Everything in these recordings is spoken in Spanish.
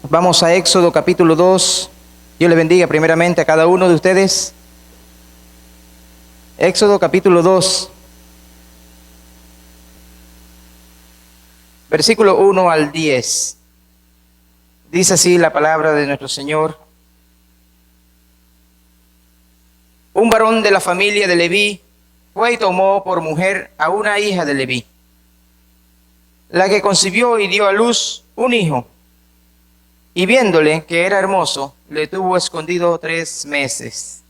Vamos a Éxodo capítulo 2. Dios le bendiga primeramente a cada uno de ustedes. Éxodo capítulo 2, versículo 1 al 10. Dice así la palabra de nuestro Señor. Un varón de la familia de Leví fue y tomó por mujer a una hija de Leví, la que concibió y dio a luz un hijo. Y viéndole que era hermoso, le tuvo escondido 3 meses.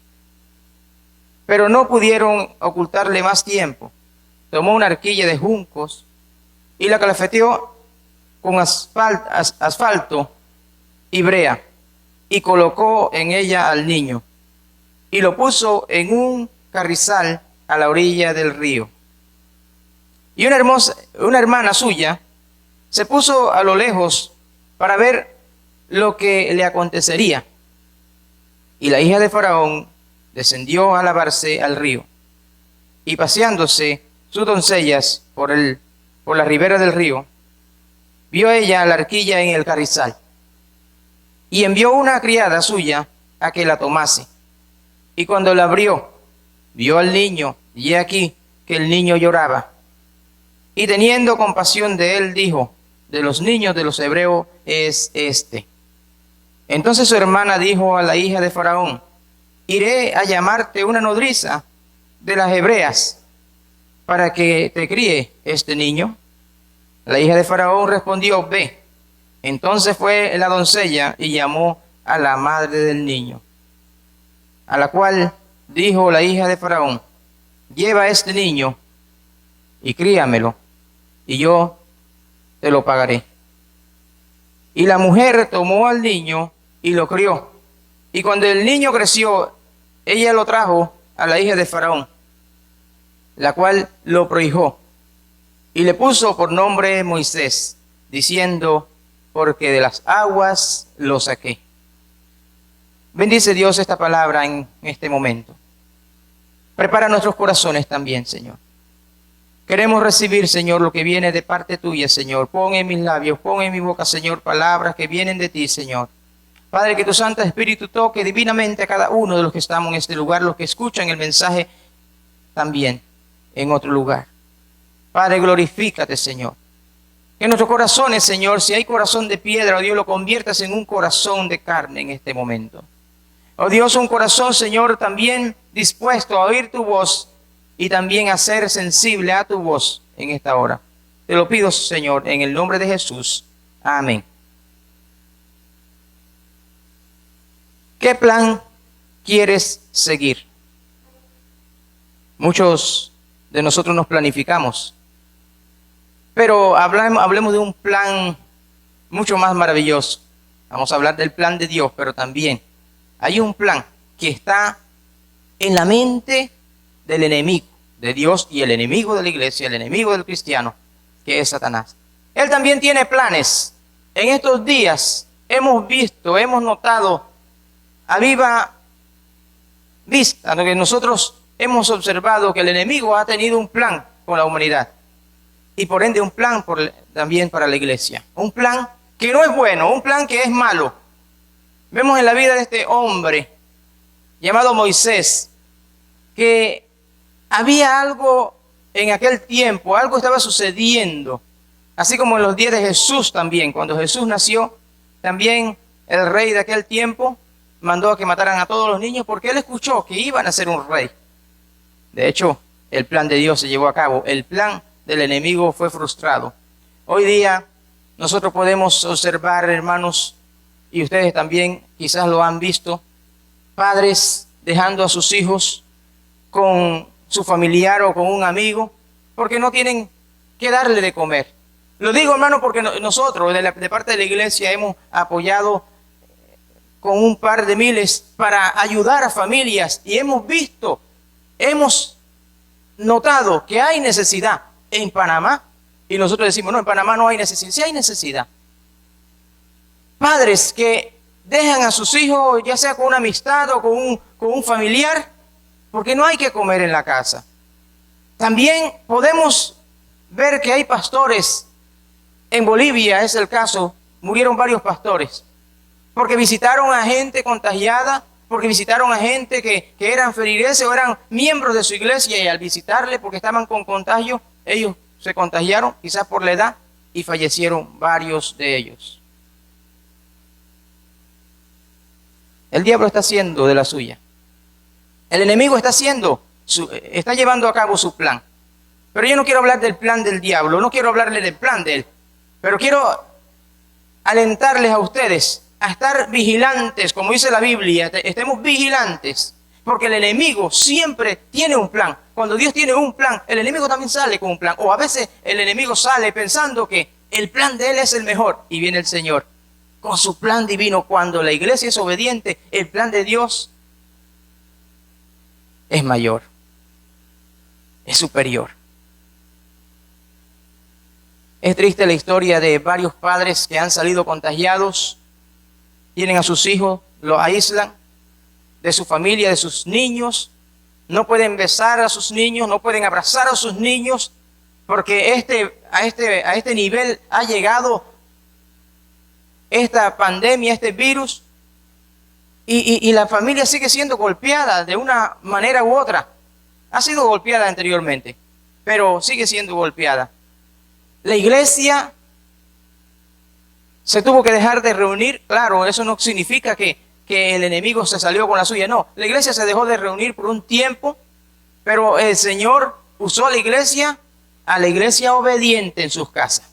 Pero no pudieron ocultarle más tiempo. Tomó una arquilla de juncos y la calafeteó con asfalto y brea, y colocó en ella al niño, y lo puso en un carrizal a la orilla del río. Y una hermana suya se puso a lo lejos para ver lo que le acontecería. Y la hija de Faraón descendió a lavarse al río, y paseándose sus doncellas por la ribera del río, vio ella la arquilla en el carrizal, y envió una criada suya a que la tomase. Y cuando la abrió, vio al niño, y he aquí que el niño lloraba. Y teniendo compasión de él, dijo: de los niños de los hebreos es este. Entonces su hermana dijo a la hija de Faraón: iré a llamarte una nodriza de las hebreas para que te críe este niño. La hija de Faraón respondió: ve. Entonces fue la doncella y llamó a la madre del niño, a la cual dijo la hija de Faraón: lleva este niño y críamelo, y yo te lo pagaré. Y la mujer tomó al niño y lo crió. Y cuando el niño creció, ella lo trajo a la hija de Faraón, la cual lo prohijó, y le puso por nombre Moisés, diciendo: porque de las aguas lo saqué. Bendice Dios esta palabra en este momento. Prepara nuestros corazones también, Señor. Queremos recibir, Señor, lo que viene de parte tuya, Señor. Pon en mis labios, pon en mi boca, Señor, palabras que vienen de ti, Señor. Padre, que tu Santo Espíritu toque divinamente a cada uno de los que estamos en este lugar, los que escuchan el mensaje también en otro lugar. Padre, glorifícate, Señor. Que en nuestros corazones, Señor, si hay corazón de piedra, oh Dios, lo conviertas en un corazón de carne en este momento. Oh Dios, un corazón, Señor, también dispuesto a oír tu voz y también a ser sensible a tu voz en esta hora. Te lo pido, Señor, en el nombre de Jesús. Amén. ¿Qué plan quieres seguir? Muchos de nosotros nos planificamos, pero hablemos de un plan mucho más maravilloso. Vamos a hablar del plan de Dios, pero también hay un plan que está en la mente del enemigo de Dios y el enemigo de la iglesia, el enemigo del cristiano, que es Satanás. Él también tiene planes. En estos días hemos notado a viva vista, lo que nosotros hemos observado, que el enemigo ha tenido un plan con la humanidad y por ende un plan también para la iglesia. Un plan que no es bueno, un plan que es malo. Vemos en la vida de este hombre llamado Moisés que había algo en aquel tiempo, algo estaba sucediendo, así como en los días de Jesús también. Cuando Jesús nació, también el rey de aquel tiempo mandó a que mataran a todos los niños porque él escuchó que iban a ser un rey. De hecho, el plan de Dios se llevó a cabo, el plan del enemigo fue frustrado. Hoy día nosotros podemos observar, hermanos, y ustedes también quizás lo han visto, padres dejando a sus hijos con su familiar o con un amigo porque no tienen que darle de comer. Lo digo, hermano, porque nosotros de parte de la iglesia hemos apoyado con un par de miles para ayudar a familias y hemos notado que hay necesidad en Panamá y nosotros decimos: no, en Panamá no hay necesidad. Sí hay necesidad. Padres que dejan a sus hijos, ya sea con una amistad o con un familiar, porque no hay que comer en la casa. También podemos ver que hay pastores. En Bolivia es el caso, murieron varios pastores porque visitaron a gente contagiada, porque visitaron a gente que eran feligreses o eran miembros de su iglesia, y al visitarle, porque estaban con contagio, ellos se contagiaron, quizás por la edad, y fallecieron varios de ellos. El diablo está haciendo de la suya. El enemigo está llevando a cabo su plan. Pero yo no quiero hablar del plan del diablo, no quiero hablarle del plan de él, pero quiero alentarles a ustedes a estar vigilantes, como dice la Biblia, estemos vigilantes, porque el enemigo siempre tiene un plan. Cuando Dios tiene un plan, el enemigo también sale con un plan, o a veces el enemigo sale pensando que el plan de él es el mejor, y viene el Señor con su plan divino. Cuando la iglesia es obediente, el plan de Dios es mayor, es superior. Es triste la historia de varios padres que han salido contagiados, tienen a sus hijos, los aíslan de su familia, de sus niños, no pueden besar a sus niños, no pueden abrazar a sus niños, porque a este nivel ha llegado esta pandemia, este virus, y la familia sigue siendo golpeada de una manera u otra. Ha sido golpeada anteriormente, pero sigue siendo golpeada. La iglesia se tuvo que dejar de reunir. Claro, eso no significa que el enemigo se salió con la suya. No, la iglesia se dejó de reunir por un tiempo, pero el Señor usó a la iglesia obediente en sus casas.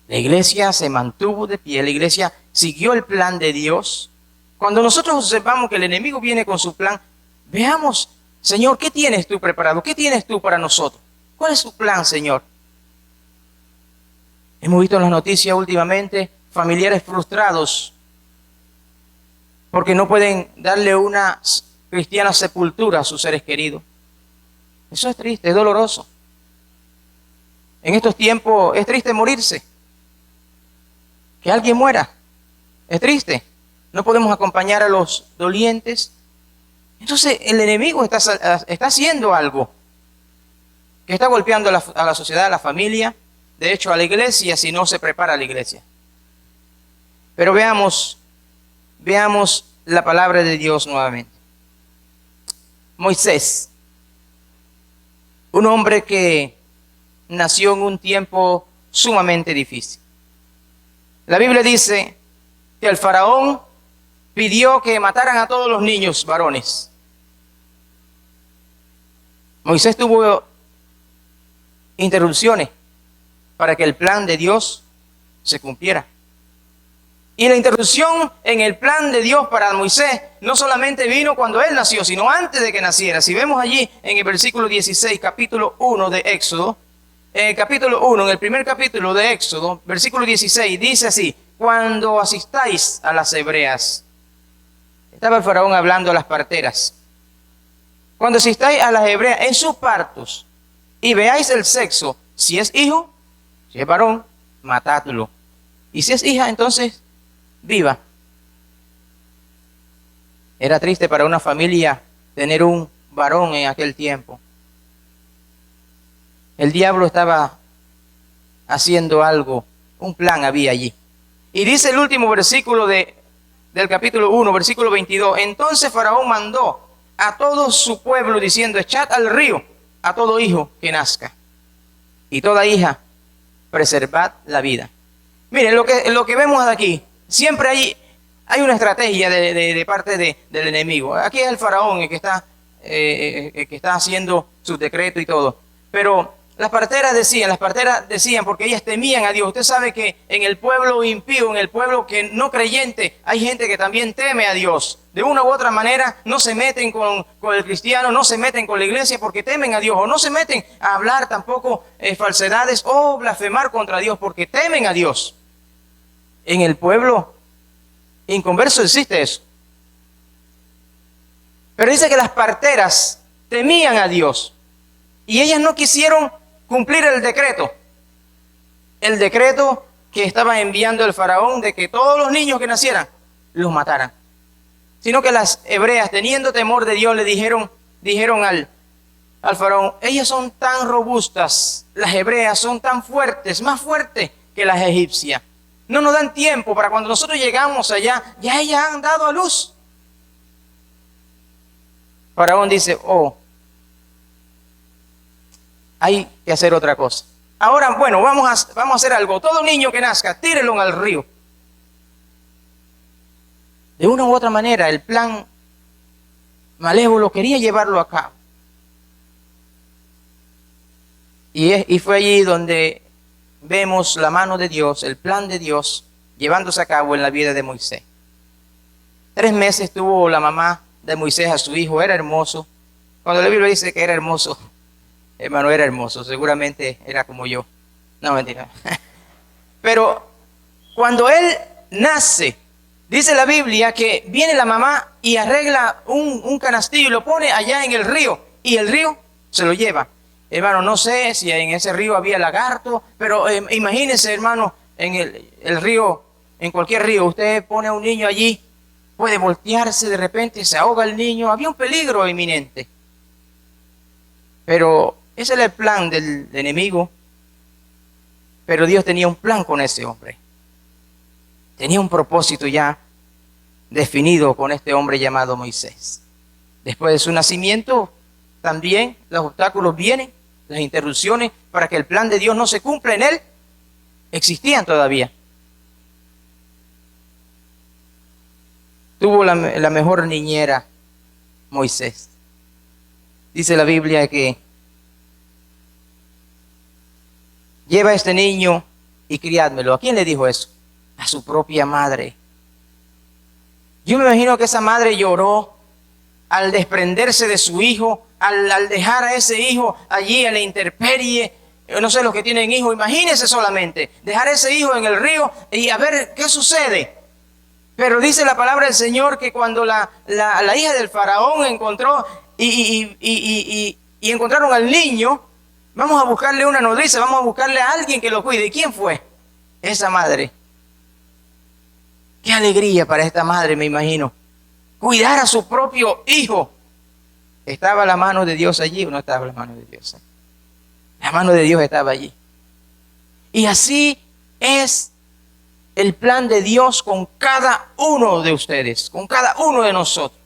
La iglesia se mantuvo de pie, la iglesia siguió el plan de Dios. Cuando nosotros observamos que el enemigo viene con su plan, veamos, Señor, ¿qué tienes tú preparado? ¿Qué tienes tú para nosotros? ¿Cuál es tu plan, Señor? Hemos visto en las noticias últimamente familiares frustrados porque no pueden darle una cristiana sepultura a sus seres queridos. Eso es triste, es doloroso. En estos tiempos es triste morirse. Que alguien muera, es triste. No podemos acompañar a los dolientes. Entonces el enemigo está haciendo algo que está golpeando a la sociedad, a la familia, de hecho a la iglesia, si no se prepara la iglesia. Pero veamos la palabra de Dios nuevamente. Moisés, un hombre que nació en un tiempo sumamente difícil. La Biblia dice que el faraón pidió que mataran a todos los niños varones. Moisés tuvo interrupciones para que el plan de Dios se cumpliera. Y la interrupción en el plan de Dios para Moisés no solamente vino cuando él nació, sino antes de que naciera. Si vemos allí en el versículo 16, capítulo 1 de Éxodo, en el primer capítulo de Éxodo, versículo 16, dice así: cuando asistáis a las hebreas, estaba el faraón hablando a las parteras, cuando asistáis a las hebreas en sus partos y veáis el sexo, si es hijo, si es varón, matadlo, y si es hija, entonces viva. Era triste para una familia tener un varón en aquel tiempo. El diablo estaba haciendo algo, un plan había allí. Y dice el último versículo del capítulo 1, versículo 22. Entonces Faraón mandó a todo su pueblo diciendo: echad al río a todo hijo que nazca, y toda hija preservad la vida. Miren, lo que vemos aquí, siempre hay una estrategia de parte del enemigo. Aquí es el faraón el que está haciendo su decreto y todo. Pero las parteras decían, porque ellas temían a Dios. Usted sabe que en el pueblo impío, en el pueblo que no creyente, hay gente que también teme a Dios. De una u otra manera no se meten con el cristiano, no se meten con la iglesia porque temen a Dios. O no se meten a hablar tampoco falsedades o blasfemar contra Dios porque temen a Dios. En el pueblo inconverso existe eso. Pero dice que las parteras temían a Dios y ellas no quisieron cumplir el decreto que estaba enviando el faraón de que todos los niños que nacieran los mataran, sino que las hebreas, teniendo temor de Dios, le dijeron al faraón: ellas son tan robustas, las hebreas son tan fuertes, más fuertes que las egipcias. no nos dan tiempo para cuando nosotros llegamos allá, ya ellas han dado a luz. Faraón dice, oh, hay que hacer otra cosa. Ahora, bueno, vamos a hacer algo. Todo niño que nazca, tírelo al río. De una u otra manera, el plan malévolo quería llevarlo a cabo. Y fue allí donde vemos la mano de Dios, el plan de Dios, llevándose a cabo en la vida de Moisés. 3 meses tuvo la mamá de Moisés a su hijo, era hermoso. Cuando la Biblia dice que era hermoso, hermano, era hermoso, seguramente era como yo. No, mentira. Pero cuando él nace, dice la Biblia que viene la mamá y arregla un canastillo y lo pone allá en el río, y el río se lo lleva. Hermano, no sé si en ese río había lagarto, pero imagínense, hermano, en el río, en cualquier río, usted pone a un niño allí, puede voltearse de repente, se ahoga el niño, había un peligro inminente. Pero ese era el plan del enemigo, pero Dios tenía un plan con ese hombre. Tenía un propósito ya definido con este hombre llamado Moisés. Después de su nacimiento, también los obstáculos vienen, las interrupciones para que el plan de Dios no se cumpla en él, existían todavía. Tuvo la mejor niñera, Moisés. Dice la Biblia que lleva a este niño y criádmelo. ¿A quién le dijo eso? A su propia madre. Yo me imagino que esa madre lloró al desprenderse de su hijo, al dejar a ese hijo allí a la intemperie. No sé los que tienen hijos, imagínense solamente, dejar a ese hijo en el río y a ver qué sucede. Pero dice la palabra del Señor que cuando la hija del faraón encontró y encontraron al niño, vamos a buscarle una nodriza, vamos a buscarle a alguien que lo cuide. ¿Y quién fue? Esa madre. Qué alegría para esta madre, me imagino. Cuidar a su propio hijo. ¿Estaba la mano de Dios allí o no estaba la mano de Dios allí? La mano de Dios estaba allí. Y así es el plan de Dios con cada uno de ustedes, con cada uno de nosotros.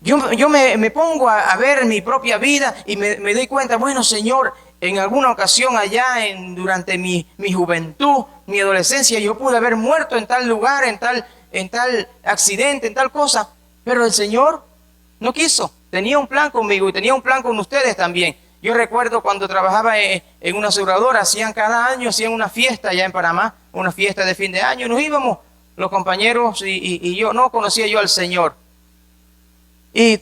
Yo me pongo a ver mi propia vida y me doy cuenta, bueno, Señor, en alguna ocasión allá durante mi juventud, mi adolescencia, yo pude haber muerto en tal lugar, en tal accidente, en tal cosa, pero el Señor no quiso. Tenía un plan conmigo y tenía un plan con ustedes también. Yo recuerdo cuando trabajaba en una aseguradora, cada año hacían una fiesta allá en Panamá, una fiesta de fin de año. Nos íbamos los compañeros y yo, no conocía yo al Señor. Y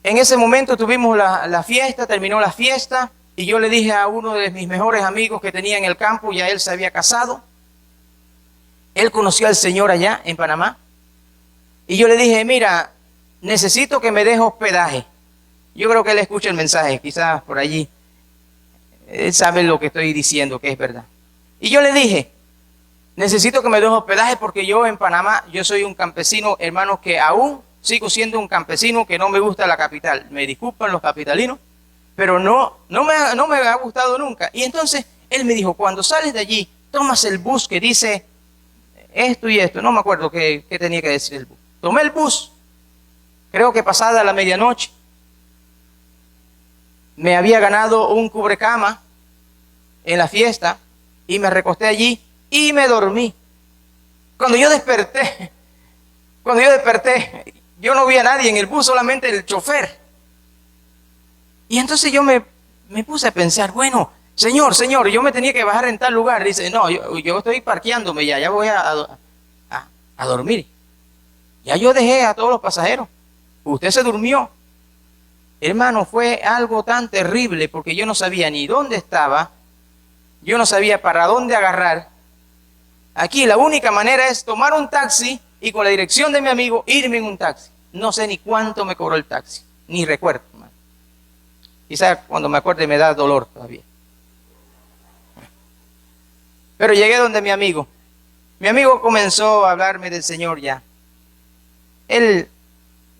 en ese momento tuvimos la fiesta, terminó la fiesta, y yo le dije a uno de mis mejores amigos que tenía en el campo, ya él se había casado. Él conoció al Señor allá en Panamá. Y yo le dije, mira, necesito que me des hospedaje. Yo creo que él escucha el mensaje, quizás por allí. Él sabe lo que estoy diciendo, que es verdad. Y yo le dije, necesito que me des hospedaje porque yo en Panamá, yo soy un campesino, hermano, que aún sigo siendo un campesino que no me gusta la capital. Me disculpan los capitalinos, pero no me ha gustado nunca. Y entonces él me dijo, cuando sales de allí, tomas el bus que dice esto y esto. No me acuerdo qué tenía que decir el bus. Tomé el bus, creo que pasada la medianoche. Me había ganado un cubrecama en la fiesta y me recosté allí y me dormí. Cuando yo desperté, yo no vi a nadie en el bus, solamente el chofer. Y entonces yo me puse a pensar, bueno, Señor, yo me tenía que bajar en tal lugar. Dice, no, yo estoy parqueándome ya voy a dormir. Ya yo dejé a todos los pasajeros. Usted se durmió. Hermano, fue algo tan terrible porque yo no sabía ni dónde estaba. Yo no sabía para dónde agarrar. Aquí la única manera es tomar un taxi y con la dirección de mi amigo irme en un taxi. No sé ni cuánto me cobró el taxi, ni recuerdo. Quizás cuando me acuerde me da dolor todavía. Pero llegué donde mi amigo. Mi amigo comenzó a hablarme del Señor ya.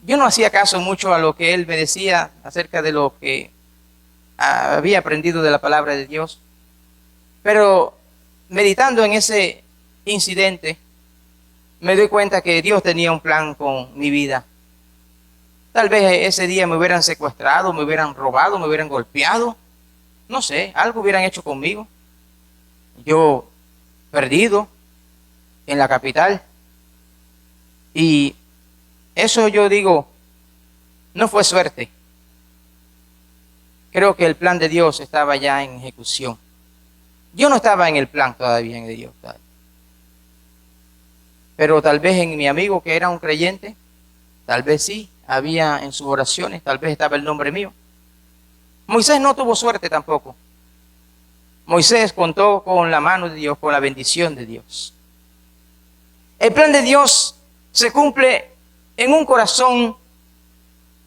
Yo no hacía caso mucho a lo que él me decía acerca de lo que había aprendido de la palabra de Dios. Pero meditando en ese incidente, me doy cuenta que Dios tenía un plan con mi vida. Tal vez ese día me hubieran secuestrado, me hubieran robado, me hubieran golpeado. No sé, algo hubieran hecho conmigo. Yo perdido en la capital. Y eso yo digo, no fue suerte. Creo que el plan de Dios estaba ya en ejecución. Yo no estaba en el plan todavía de Dios. Pero tal vez en mi amigo que era un creyente, tal vez sí, había en sus oraciones, tal vez estaba el nombre mío. Moisés no tuvo suerte tampoco. Moisés contó con la mano de Dios, con la bendición de Dios. El plan de Dios se cumple en un corazón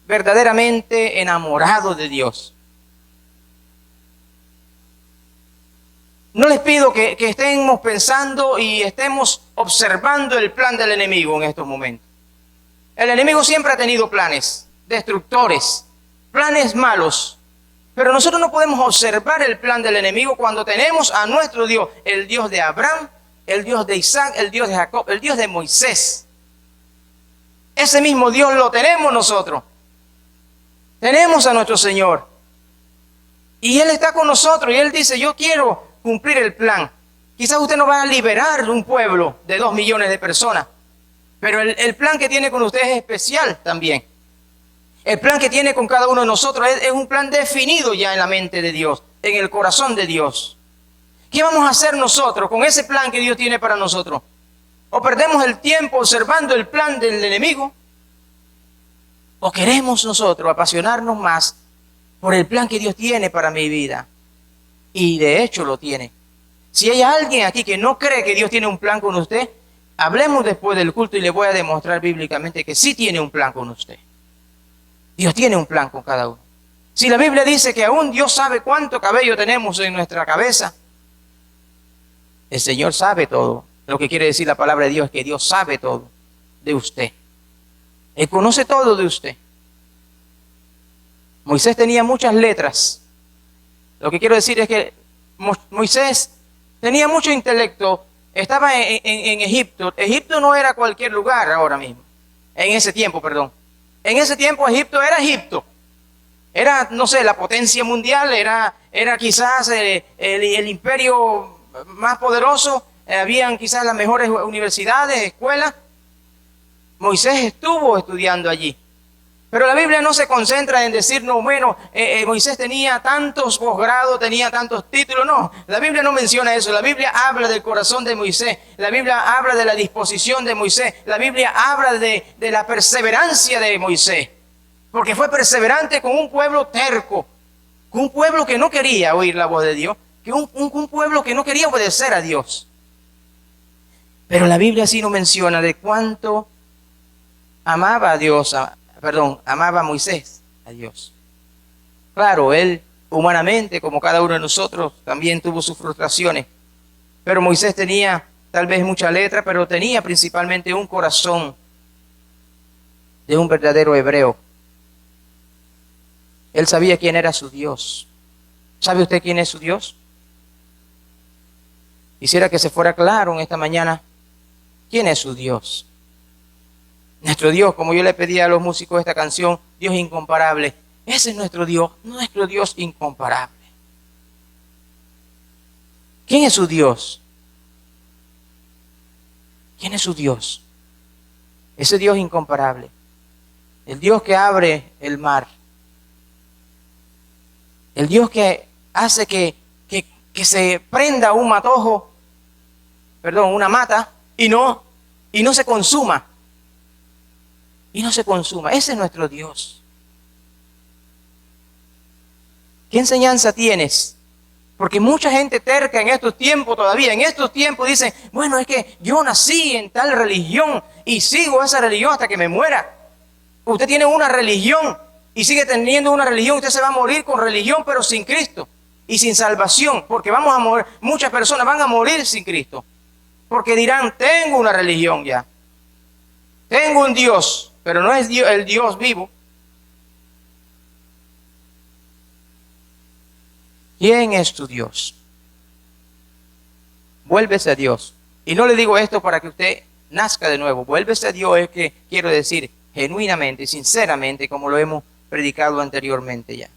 verdaderamente enamorado de Dios. No les pido que estemos pensando y estemos observando el plan del enemigo en estos momentos. El enemigo siempre ha tenido planes destructores, planes malos. Pero nosotros no podemos observar el plan del enemigo cuando tenemos a nuestro Dios, el Dios de Abraham, el Dios de Isaac, el Dios de Jacob, el Dios de Moisés. Ese mismo Dios lo tenemos nosotros. Tenemos a nuestro Señor. Y Él está con nosotros y Él dice, yo quiero cumplir el plan. Quizás usted no va a liberar un pueblo de 2 millones de personas, pero el plan que tiene con usted es especial también. El plan que tiene con cada uno de nosotros es un plan definido ya en la mente de Dios, en el corazón de Dios. ¿Qué vamos a hacer nosotros con ese plan que Dios tiene para nosotros? ¿O perdemos el tiempo observando el plan del enemigo? ¿O queremos nosotros apasionarnos más por el plan que Dios tiene para mi vida? Y de hecho lo tiene. Si hay alguien aquí que no cree que Dios tiene un plan con usted, hablemos después del culto y le voy a demostrar bíblicamente que sí tiene un plan con usted. Dios tiene un plan con cada uno. Si la Biblia dice que aún Dios sabe cuánto cabello tenemos en nuestra cabeza, el Señor sabe todo. Lo que quiere decir la palabra de Dios es que Dios sabe todo de usted. Él conoce todo de usted. Moisés tenía muchas letras. Lo que quiero decir es que Moisés tenía mucho intelecto. Estaba en Egipto. Egipto no era cualquier lugar ahora mismo. En ese tiempo, perdón. En ese tiempo Egipto era Egipto. Era, no sé, la potencia mundial, era quizás el imperio más poderoso, habían quizás las mejores universidades, escuelas. Moisés estuvo estudiando allí. Pero la Biblia no se concentra en decir, no, bueno, Moisés tenía tantos posgrados, tenía tantos títulos. No, la Biblia no menciona eso. La Biblia habla del corazón de Moisés. La Biblia habla de la disposición de Moisés. La Biblia habla de la perseverancia de Moisés. Porque fue perseverante con un pueblo terco, con un pueblo que no quería oír la voz de Dios, que un pueblo que no quería obedecer a Dios. Pero la Biblia sí no menciona de cuánto amaba a Dios, amaba a Moisés, a Dios. Claro, él humanamente, como cada uno de nosotros, también tuvo sus frustraciones. Pero Moisés tenía tal vez mucha letra, pero tenía principalmente un corazón de un verdadero hebreo. Él sabía quién era su Dios. ¿Sabe usted quién es su Dios? Quisiera que se fuera claro en esta mañana quién es su Dios. Nuestro Dios, como yo le pedí a los músicos de esta canción, Dios incomparable. Ese es nuestro Dios incomparable. ¿Quién es su Dios? ¿Quién es su Dios? Ese Dios incomparable. El Dios que abre el mar. El Dios que hace que se prenda un matojo, una mata, y no se consuma. Y no se consuma. Ese es nuestro Dios. ¿Qué enseñanza tienes? Porque mucha gente terca en estos tiempos todavía. En estos tiempos dicen, bueno, es que yo nací en tal religión y sigo esa religión hasta que me muera. Usted tiene una religión y sigue teniendo una religión. Usted se va a morir con religión, pero sin Cristo y sin salvación. Porque vamos a morir, muchas personas van a morir sin Cristo. Porque dirán, tengo una religión ya. Tengo un Dios. Pero no es el Dios vivo. ¿Quién es tu Dios? Vuélvese a Dios Y no le digo esto para que usted nazca de nuevo. Vuélvese a Dios, es que quiero decir genuinamente, sinceramente, como lo hemos predicado anteriormente ya.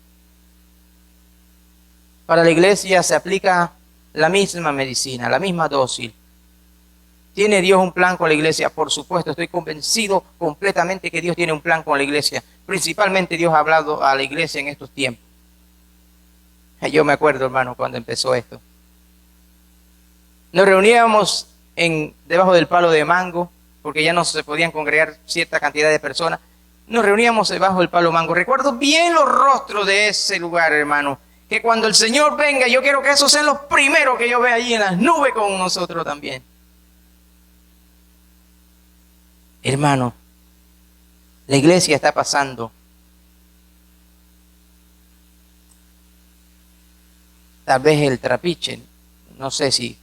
Para la iglesia se aplica la misma medicina, la misma dosis. ¿Tiene Dios un plan con la iglesia? Por supuesto, estoy convencido completamente que Dios tiene un plan con la iglesia. Principalmente Dios ha hablado a la iglesia en estos tiempos. Yo me acuerdo, hermano, cuando empezó esto. Nos reuníamos debajo del palo de mango, porque ya no se podían congregar cierta cantidad de personas. Nos reuníamos debajo del palo de mango. Recuerdo bien los rostros de ese lugar, hermano. Que cuando el Señor venga, yo quiero que esos sean los primeros que yo vea allí en las nubes con nosotros también. Hermano, la iglesia está pasando. Tal vez el trapiche, no sé si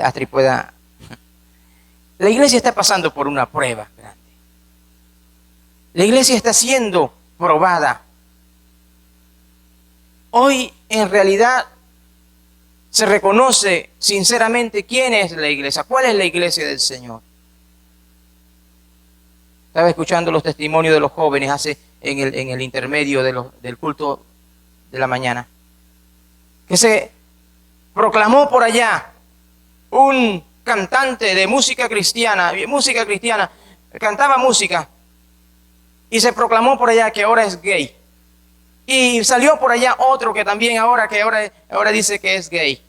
Astrid pueda. La iglesia está pasando por una prueba grande. La iglesia está siendo probada. Hoy, en realidad, se reconoce sinceramente quién es la iglesia, cuál es la iglesia del Señor. Estaba escuchando los testimonios de los jóvenes en el intermedio del culto de la mañana. Que se proclamó por allá un cantante de música cristiana, cantaba música y se proclamó por allá que ahora es gay. Y salió por allá otro que también ahora dice que es gay.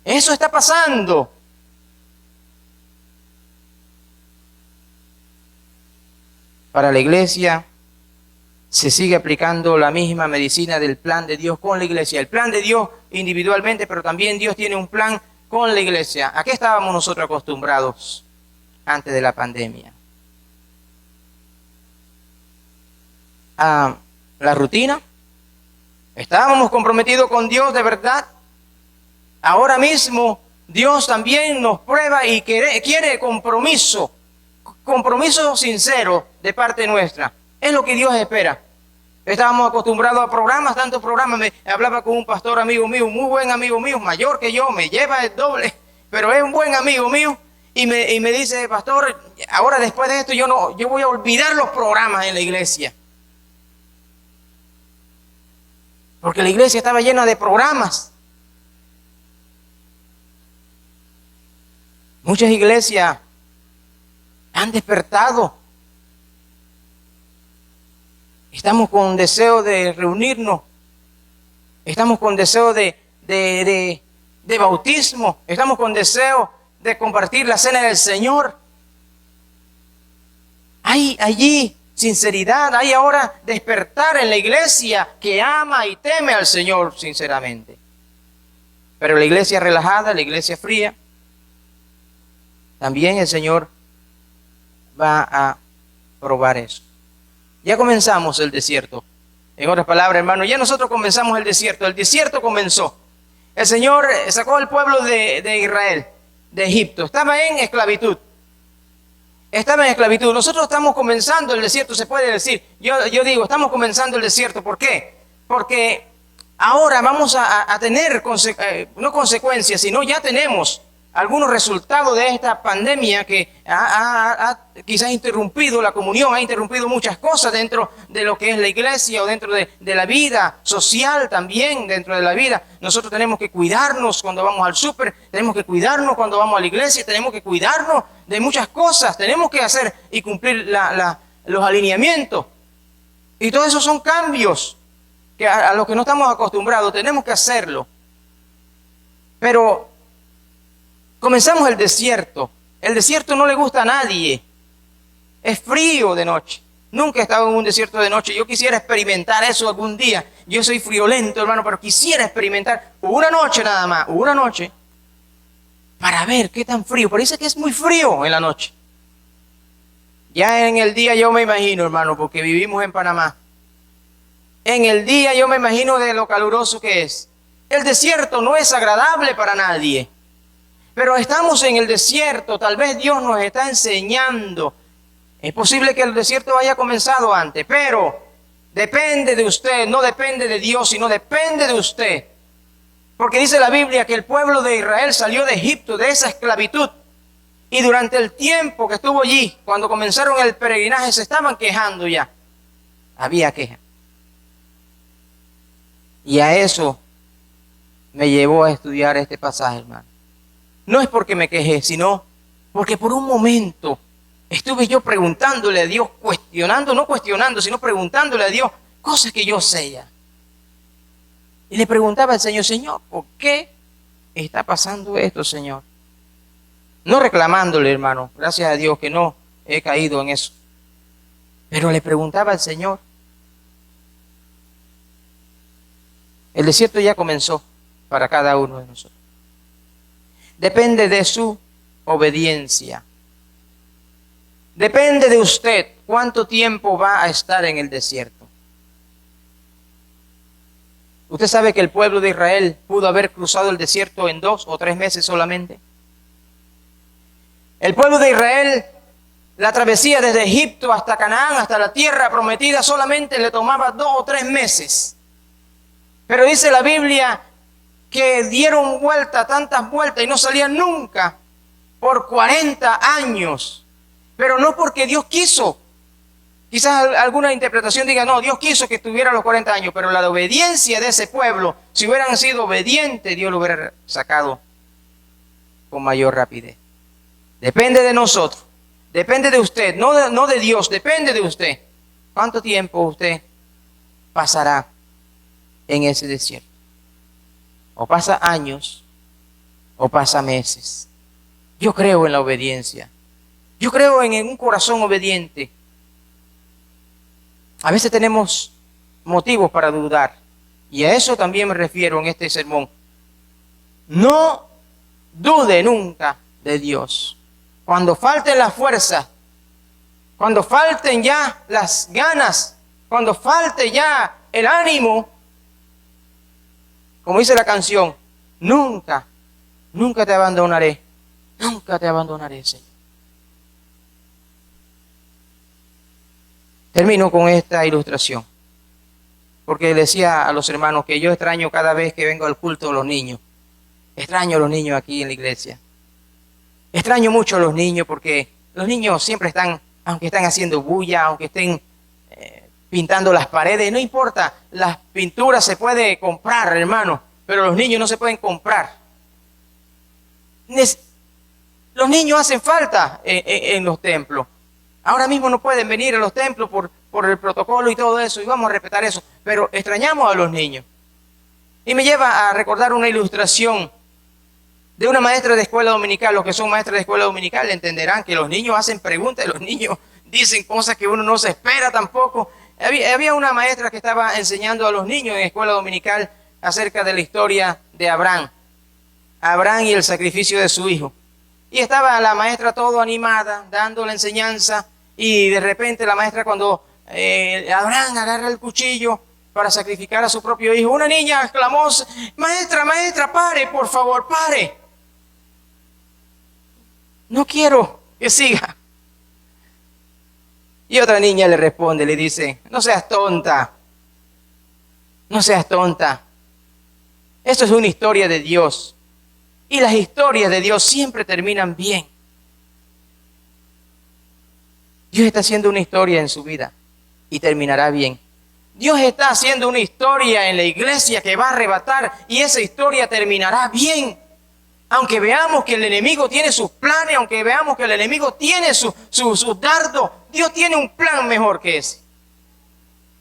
Eso está pasando. Para la iglesia se sigue aplicando la misma medicina del plan de Dios con la iglesia. El plan de Dios individualmente, pero también Dios tiene un plan con la iglesia. ¿A qué estábamos nosotros acostumbrados antes de la pandemia? A la rutina. ¿Estábamos comprometidos con Dios de verdad? Ahora mismo Dios también nos prueba y quiere compromiso sincero de parte nuestra. Es lo que Dios espera. Estábamos acostumbrados a programas, tantos programas. Me hablaba con un pastor amigo mío, muy buen amigo mío, mayor que yo, me lleva el doble, pero es un buen amigo mío. Y me dice, pastor, ahora después de esto yo voy a olvidar los programas en la iglesia. Porque la iglesia estaba llena de programas. Muchas iglesias han despertado. Estamos con deseo de reunirnos. Estamos con deseo de bautismo. Estamos con deseo de compartir la cena del Señor. Hay allí sinceridad, hay ahora despertar en la iglesia que ama y teme al Señor sinceramente. Pero la iglesia relajada, la iglesia fría, también el Señor va a probar eso. Ya comenzamos el desierto. En otras palabras, hermano, ya nosotros comenzamos el desierto. El desierto comenzó. El Señor sacó al pueblo de Israel, de Egipto. Estaba en esclavitud. Nosotros estamos comenzando el desierto, se puede decir. Yo digo, estamos comenzando el desierto. ¿Por qué? Porque ahora vamos a tener, no consecuencias, sino ya tenemos algunos resultados de esta pandemia que ha quizás interrumpido la comunión, ha interrumpido muchas cosas dentro de lo que es la iglesia o dentro de la vida social también, dentro de la vida. Nosotros tenemos que cuidarnos cuando vamos al súper, tenemos que cuidarnos cuando vamos a la iglesia, tenemos que cuidarnos de muchas cosas, tenemos que hacer y cumplir los alineamientos. Y todo eso son cambios que a los que no estamos acostumbrados, tenemos que hacerlo. Pero comenzamos el desierto. El desierto no le gusta a nadie. Es frío de noche. Nunca he estado en un desierto de noche. Yo quisiera experimentar eso algún día. Yo soy friolento, hermano, pero quisiera experimentar una noche nada más, una noche, para ver qué tan frío. Parece que es muy frío en la noche. Ya en el día yo me imagino, hermano, porque vivimos en Panamá. En el día yo me imagino de lo caluroso que es. El desierto no es agradable para nadie. Pero estamos en el desierto, tal vez Dios nos está enseñando. Es posible que el desierto haya comenzado antes, pero depende de usted, no depende de Dios, sino depende de usted. Porque dice la Biblia que el pueblo de Israel salió de Egipto, de esa esclavitud. Y durante el tiempo que estuvo allí, cuando comenzaron el peregrinaje, se estaban quejando ya. Había queja. Y a eso me llevó a estudiar este pasaje, hermano. No es porque me quejé, sino porque por un momento estuve yo preguntándole a Dios, no cuestionando, sino preguntándole a Dios cosas que yo sé ya. Y le preguntaba al Señor, Señor, ¿por qué está pasando esto, Señor? No reclamándole, hermano, gracias a Dios que no he caído en eso. Pero le preguntaba al Señor. El desierto ya comenzó para cada uno de nosotros. Depende de su obediencia. Depende de usted cuánto tiempo va a estar en el desierto. Usted sabe que el pueblo de Israel pudo haber cruzado el desierto en 2 o 3 meses solamente. El pueblo de Israel, la travesía desde Egipto hasta Canaán, hasta la tierra prometida, solamente le tomaba 2 o 3 meses. Pero dice la Biblia que dieron tantas vueltas y no salían nunca por 40 años. Pero no porque Dios quiso. Quizás alguna interpretación diga, no, Dios quiso que estuviera los 40 años, pero la obediencia de ese pueblo, si hubieran sido obedientes, Dios lo hubiera sacado con mayor rapidez. Depende de nosotros, depende de usted, no de Dios, depende de usted. ¿Cuánto tiempo usted pasará en ese desierto? O pasa años, o pasa meses. Yo creo en la obediencia. Yo creo en un corazón obediente. A veces tenemos motivos para dudar. Y a eso también me refiero en este sermón. No dude nunca de Dios. Cuando falten las fuerzas, cuando falten ya las ganas, cuando falte ya el ánimo, como dice la canción, nunca te abandonaré, Señor. Termino con esta ilustración, porque le decía a los hermanos que yo extraño cada vez que vengo al culto a los niños. Extraño a los niños aquí en la iglesia. Extraño mucho a los niños porque los niños siempre están, aunque están haciendo bulla, aunque estén pintando las paredes, no importa, las pinturas se puede comprar, hermano, pero los niños no se pueden comprar. Los niños hacen falta en los templos. Ahora mismo no pueden venir a los templos por el protocolo y todo eso, y vamos a respetar eso, pero extrañamos a los niños. Y me lleva a recordar una ilustración de una maestra de escuela dominical. Los que son maestras de escuela dominical entenderán que los niños hacen preguntas, los niños dicen cosas que uno no se espera tampoco. Había una maestra que estaba enseñando a los niños en escuela dominical acerca de la historia de Abraham y el sacrificio de su hijo. Y estaba la maestra todo animada, dando la enseñanza, y de repente la maestra cuando Abraham agarra el cuchillo para sacrificar a su propio hijo, una niña exclamó, maestra, pare, por favor, pare. No quiero que siga. Y otra niña le responde, le dice, no seas tonta. Esto es una historia de Dios. Y las historias de Dios siempre terminan bien. Dios está haciendo una historia en su vida y terminará bien. Dios está haciendo una historia en la iglesia que va a arrebatar y esa historia terminará bien. Aunque veamos que el enemigo tiene sus planes, aunque veamos que el enemigo tiene sus dardos, Dios tiene un plan mejor que ese.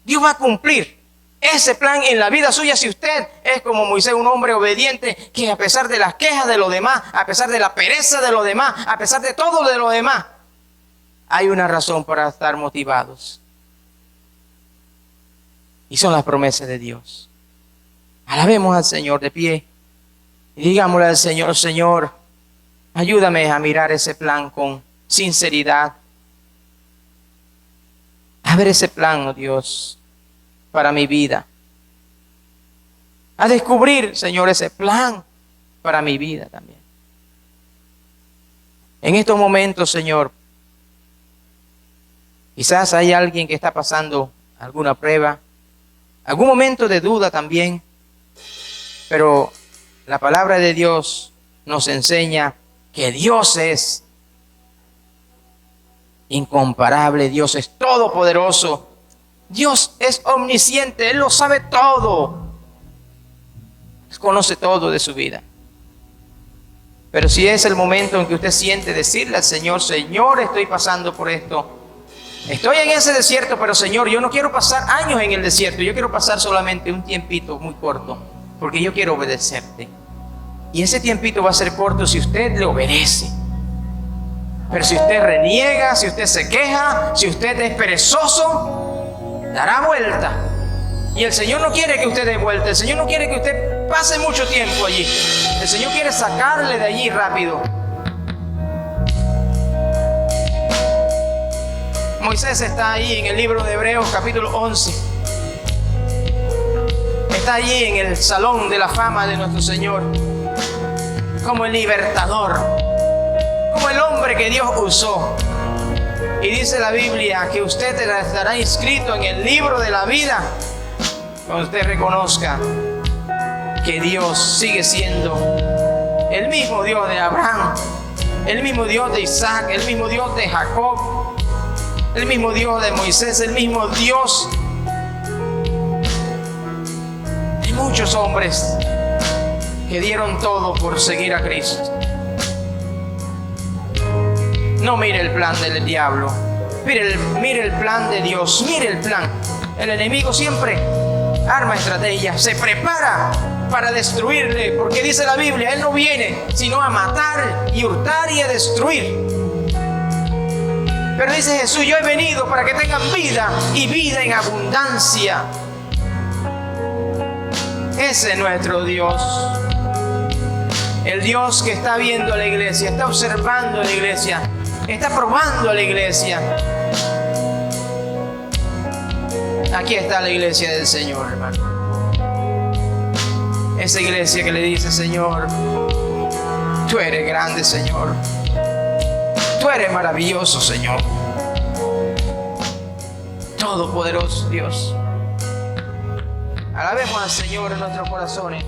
Dios va a cumplir ese plan en la vida suya si usted es como Moisés, un hombre obediente que a pesar de las quejas de los demás, a pesar de la pereza de los demás, a pesar de todo de los demás, hay una razón para estar motivados. Y son las promesas de Dios. Alabemos al Señor de pie y digámosle al Señor, Señor, ayúdame a mirar ese plan con sinceridad. A ver ese plan, oh Dios, para mi vida. A descubrir, Señor, ese plan para mi vida también. En estos momentos, Señor, quizás hay alguien que está pasando alguna prueba, algún momento de duda también, pero La palabra de Dios nos enseña que Dios es incomparable, Dios es todopoderoso, Dios es omnisciente, Él lo sabe todo, Él conoce todo de su vida. Pero si es el momento en que usted siente decirle al Señor: Señor, estoy pasando por esto, estoy en ese desierto, pero Señor, yo no quiero pasar años en el desierto, yo quiero pasar solamente un tiempito muy corto, porque yo quiero obedecerte. Y ese tiempito va a ser corto si usted le obedece. Pero si usted reniega, si usted se queja, si usted es perezoso, dará vuelta. Y el Señor no quiere que usted dé vuelta. El Señor no quiere que usted pase mucho tiempo allí. El Señor quiere sacarle de allí rápido. Moisés está ahí en el libro de Hebreos capítulo 11. Está allí en el salón de la fama de nuestro Señor, como el libertador, como el hombre que Dios usó. Y dice la Biblia que usted estará inscrito en el libro de la vida cuando usted reconozca que Dios sigue siendo el mismo Dios de Abraham, el mismo Dios de Isaac, el mismo Dios de Jacob, el mismo Dios de Moisés, el mismo Dios de muchos hombres que dieron todo por seguir a Cristo. No mire el plan del diablo, mire el plan de Dios, mire el plan. El enemigo siempre arma estrategias, se prepara para destruirle, porque dice la Biblia, Él no viene sino a matar y hurtar y a destruir. Pero dice Jesús: yo he venido para que tengan vida y vida en abundancia. Ese es nuestro Dios. El Dios que está viendo a la iglesia, está observando a la iglesia, está probando a la iglesia. Aquí está la iglesia del Señor, hermano. Esa iglesia que le dice: Señor, tú eres grande, Señor. Tú eres maravilloso, Señor. Todopoderoso Dios. Alabemos al Señor en nuestros corazones.